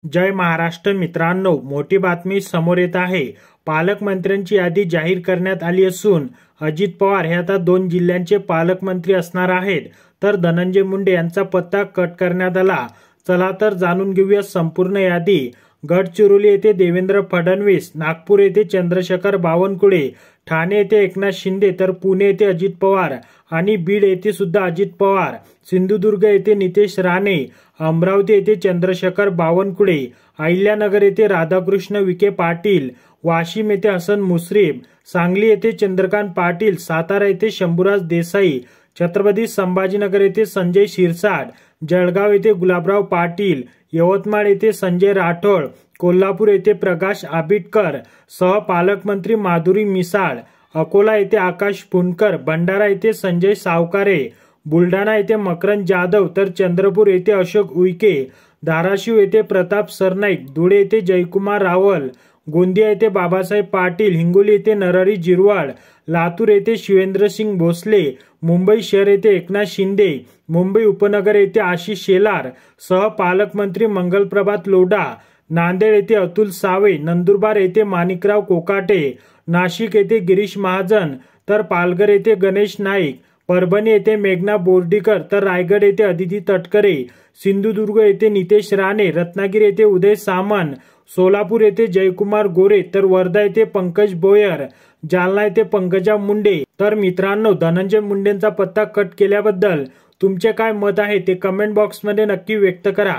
जय महाराष्ट्र मित्रांनो, मोठी बातमी समोर येत आहे। पालकमंत्र्यांची यादी जाहीर करण्यात आली असून अजित पवार हे आता 2 जिल्ह्यांचे पालकमंत्री असणार आहेत, तर धनंजय मुंडे यांचा पत्ता कट करण्यात आला। चला तर जाणून घेऊया संपूर्ण यादी। गडचिरोली येथे देवेंद्र फडणवीस, नागपूर येथे चंद्रशेखर बावनकुळे, ठाणे येथे एकनाथ शिंदे, तर पुणे येथे अजित पवार आणि बीड येथे सुद्धा अजित पवार, सिंधुदुर्ग येथे नितेश राणे, अमरावती येथे चंद्रशेखर बावनकुळे, अहिल्यानगर येथे राधाकृष्ण विखे पाटील, वाशिम येथे हसन मुश्रीफ, सांगली येथे चंद्रकांत पाटील, सातारा येथे शंभूराज देसाई, छत्रपती संभाजीनगर येथे संजय शिरसाट, जळगाव येथे गुलाबराव पाटील, यवतमाळ येथे संजय राठोड, कोल्हापूर येथे प्रकाश आंबेडकर सह पालकमंत्री माधुरी मिसाळ, अकोला येथे आकाश फुंडकर, भंडारा येथे संजय सावकारे, बुलढाणा येथे मकरंद जाधव, तर चंद्रपूर येथे अशोक उईके, धाराशिव येथे प्रताप सरनाईक, धुळे येथे जयकुमार रावल, गोंदिया येथे बाबासाहेब पाटील, हिंगोली येथे नरहरी झिरवाळ, लातूर येथे शिवेंद्रसिंग भोसले, मुंबई शहर येथे एकनाथ शिंदे, मुंबई उपनगर येथे आशिष शेलार सह पालकमंत्री मंगलप्रभात लोढा, नांदेड येथे अतुल सावे, नंदुरबार येथे माणिकराव कोकाटे, नाशिक येथे गिरीश महाजन, तर पालघर येथे गणेश नाईक, परभणी येथे मेघना बोर्डीकर, तर रायगड येथे अदिती तटकरे, सिंधुदुर्ग येथे नितेश राणे, रत्नागिरी येथे उदय सामंत, सोलापूर येथे जयकुमार गोरे, तर वर्धा येथे पंकज भोयर, जालना येथे पंकजा मुंडे। तर मित्रांनो, धनंजय मुंडेंचा पत्ता कट केल्याबद्दल तुमचे काय मत आहे ते कमेंट बॉक्समध्ये नक्की व्यक्त करा।